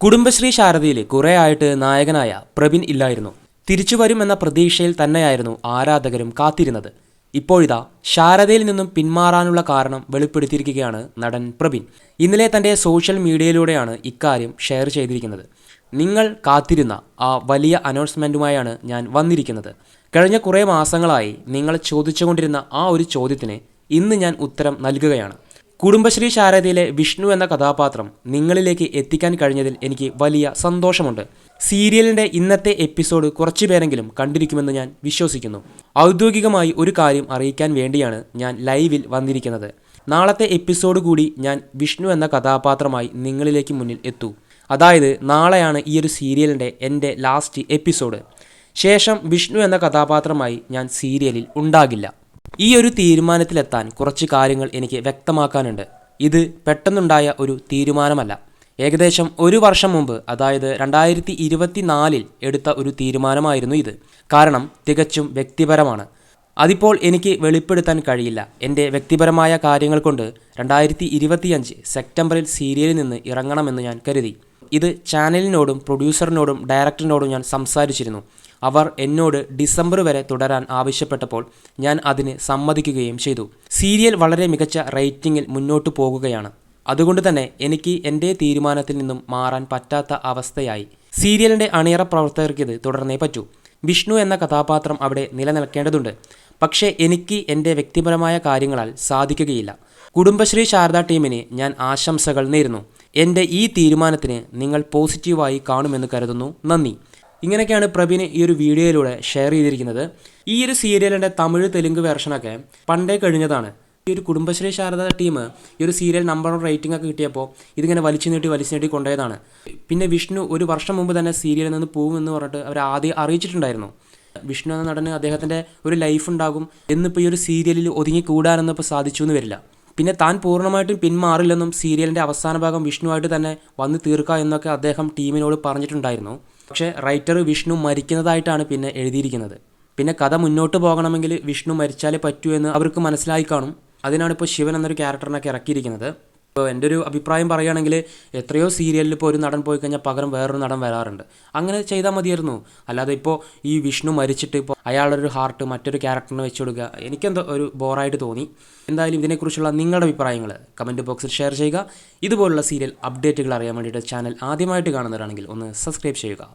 കുടുംബശ്രീ ശാരദയിൽ കുറെ ആയിട്ട് നായകനായ പ്രബിൻ ഇല്ലായിരുന്നു. തിരിച്ചു വരുമെന്ന പ്രതീക്ഷയിൽ തന്നെയായിരുന്നു ആരാധകരും കാത്തിരുന്നത്. ഇപ്പോഴിതാ ശാരദയിൽ നിന്നും പിന്മാറാനുള്ള കാരണം വെളിപ്പെടുത്തിയിരിക്കുകയാണ് നടൻ പ്രബിൻ. ഇന്നലെ തൻ്റെ സോഷ്യൽ മീഡിയയിലൂടെയാണ് ഇക്കാര്യം ഷെയർ ചെയ്തിരിക്കുന്നത്. നിങ്ങൾ കാത്തിരുന്ന ആ വലിയ അനൗൺസ്മെൻറ്റുമായാണ് ഞാൻ വന്നിരിക്കുന്നത്. കഴിഞ്ഞ കുറേ മാസങ്ങളായി നിങ്ങൾ ചോദിച്ചുകൊണ്ടിരുന്ന ആ ഒരു ചോദ്യത്തിന് ഇന്ന് ഞാൻ ഉത്തരം നൽകുകയാണ്. കുടുംബശ്രീ ശാരദയിലെ വിഷ്ണു എന്ന കഥാപാത്രം നിങ്ങളിലേക്ക് എത്തിക്കാൻ കഴിഞ്ഞതിൽ എനിക്ക് വലിയ സന്തോഷമുണ്ട്. സീരിയലിൻ്റെ ഇന്നത്തെ എപ്പിസോഡ് കുറച്ചു പേരെങ്കിലും കണ്ടിരിക്കുമെന്ന് ഞാൻ വിശ്വസിക്കുന്നു. ഔദ്യോഗികമായി ഒരു കാര്യം അറിയിക്കാൻ വേണ്ടിയാണ് ഞാൻ ലൈവിൽ വന്നിരിക്കുന്നത്. നാളത്തെ എപ്പിസോഡ് കൂടി ഞാൻ വിഷ്ണു എന്ന കഥാപാത്രമായി നിങ്ങളിലേക്ക് മുന്നിൽ എത്തൂ. അതായത് നാളെയാണ് ഈ ഒരു സീരിയലിൻ്റെ എൻ്റെ ലാസ്റ്റ് എപ്പിസോഡ്. ശേഷം വിഷ്ണു എന്ന കഥാപാത്രമായി ഞാൻ സീരിയലിൽ ഉണ്ടാകില്ല. ഈ ഒരു തീരുമാനത്തിലെത്താൻ കുറച്ച് കാര്യങ്ങൾ എനിക്ക് വ്യക്തമാക്കാനുണ്ട്. ഇത് പെട്ടെന്നുണ്ടായ ഒരു തീരുമാനമല്ല. ഏകദേശം ഒരു വർഷം മുമ്പ്, അതായത് 2024 എടുത്ത ഒരു തീരുമാനമായിരുന്നു ഇത്. കാരണം തികച്ചും വ്യക്തിപരമാണ്. അതിപ്പോൾ എനിക്ക് വെളിപ്പെടുത്താൻ കഴിയില്ല. എൻ്റെ വ്യക്തിപരമായ കാര്യങ്ങൾ കൊണ്ട് 2025 സെപ്റ്റംബറിൽ സീരിയലിൽ നിന്ന് ഇറങ്ങണമെന്ന് ഞാൻ കരുതി. ഇത് ചാനലിനോടും പ്രൊഡ്യൂസറിനോടും ഡയറക്ടറിനോടും ഞാൻ സംസാരിച്ചിരുന്നു. അവർ എന്നോട് ഡിസംബർ വരെ തുടരാൻ ആവശ്യപ്പെട്ടപ്പോൾ ഞാൻ അതിന് സമ്മതിക്കുകയും ചെയ്തു. സീരിയൽ വളരെ മികച്ച റേറ്റിംഗിൽ മുന്നോട്ട് പോകുകയാണ്. അതുകൊണ്ട് തന്നെ എനിക്ക് എൻ്റെ തീരുമാനത്തിൽ നിന്നും മാറാൻ പറ്റാത്ത അവസ്ഥയായി. സീരിയലിൻ്റെ അണിയറ പ്രവർത്തകർക്ക് ഇത് തുടർന്നേ പറ്റൂ. വിഷ്ണു എന്ന കഥാപാത്രം അവിടെ നിലനിൽക്കേണ്ടതുണ്ട്. പക്ഷേ എനിക്ക് എൻ്റെ വ്യക്തിപരമായ കാര്യങ്ങളാൽ സാധിക്കുകയില്ല. കുടുംബശ്രീ ശാരദ ടീമിന് ഞാൻ ആശംസകൾ നേരുന്നു. എൻ്റെ ഈ തീരുമാനത്തിന് നിങ്ങൾ പോസിറ്റീവായി കാണുമെന്ന് കരുതുന്നു. നന്ദി. ഇങ്ങനെയൊക്കെയാണ് പ്രബിന് ഈ ഒരു വീഡിയോയിലൂടെ ഷെയർ ചെയ്തിരിക്കുന്നത്. ഈ ഒരു സീരിയലിൻ്റെ തമിഴ് തെലുങ്ക് വേർഷനൊക്കെ പണ്ടേ കഴിഞ്ഞതാണ്. ഈ ഒരു കുടുംബശ്രീ ശാരദ ടീം ഈ ഒരു സീരിയൽ നമ്പർ 1 റേറ്റിംഗ് ഒക്കെ കിട്ടിയപ്പോൾ ഇതിങ്ങനെ വലിച്ചു നീട്ടി കൊണ്ടുപോയതാണ്. പിന്നെ വിഷ്ണു ഒരു വർഷം മുമ്പ് തന്നെ സീരിയലിൽ നിന്ന് പോകുമെന്ന് പറഞ്ഞിട്ട് അവർ ആദ്യം അറിയിച്ചിട്ടുണ്ടായിരുന്നു. വിഷ്ണു എന്ന നടന് അദ്ദേഹത്തിൻ്റെ ഒരു ലൈഫ് ഉണ്ടാകും എന്നിപ്പോൾ ഈ ഒരു സീരിയലിൽ ഒതുങ്ങിക്കൂടാനൊന്നും ഇപ്പോൾ സാധിച്ചു എന്ന് വരില്ല. പിന്നെ താൻ പൂർണ്ണമായിട്ടും പിന്മാറില്ലെന്നും സീരിയലിൻ്റെ അവസാന ഭാഗം വിഷ്ണുവായിട്ട് തന്നെ വന്ന് തീർക്കുക എന്നൊക്കെ അദ്ദേഹം ടീമിനോട് പറഞ്ഞിട്ടുണ്ടായിരുന്നു. പക്ഷേ റൈറ്റർ വിഷ്ണു മരിക്കുന്നതായിട്ടാണ് പിന്നെ എഴുതിയിരിക്കുന്നത്. പിന്നെ കഥ മുന്നോട്ട് പോകണമെങ്കിൽ വിഷ്ണു മരിച്ചാലേ പറ്റൂ എന്ന് അവർക്ക് മനസ്സിലായി കാണും. അതിനാണ് ഇപ്പോൾ ശിവൻ എന്നൊരു ക്യാരക്ടറിനൊക്കെ ഇറക്കിയിരിക്കുന്നത്. ഇപ്പോൾ എൻ്റെ ഒരു അഭിപ്രായം പറയുകയാണെങ്കിൽ എത്രയോ സീരിയലിൽ ഇപ്പോൾ ഒരു നടൻ പോയി കഴിഞ്ഞാൽ പകരം വേറൊരു നടൻ വരാറുണ്ട്. അങ്ങനെ ചെയ്താൽ മതിയായിരുന്നു. അല്ലാതെ ഇപ്പോൾ ഈ വിഷ്ണു മരിച്ചിട്ട് ഇപ്പോൾ അയാളൊരു ഹാർട്ട് മറ്റൊരു ക്യാരക്ടറിന് വെച്ച് കൊടുക്കുക, എനിക്കെന്തോ ഒരു ബോറായിട്ട് തോന്നി. എന്തായാലും ഇതിനെക്കുറിച്ചുള്ള നിങ്ങളുടെ അഭിപ്രായങ്ങൾ കമൻറ്റ് ബോക്സിൽ ഷെയർ ചെയ്യുക. ഇതുപോലുള്ള സീരിയൽ അപ്ഡേറ്റുകൾ അറിയാൻ വേണ്ടിയിട്ട് ചാനൽ ആദ്യമായിട്ട് കാണുന്നവരാണെങ്കിൽ ഒന്ന് സബ്സ്ക്രൈബ് ചെയ്യുക.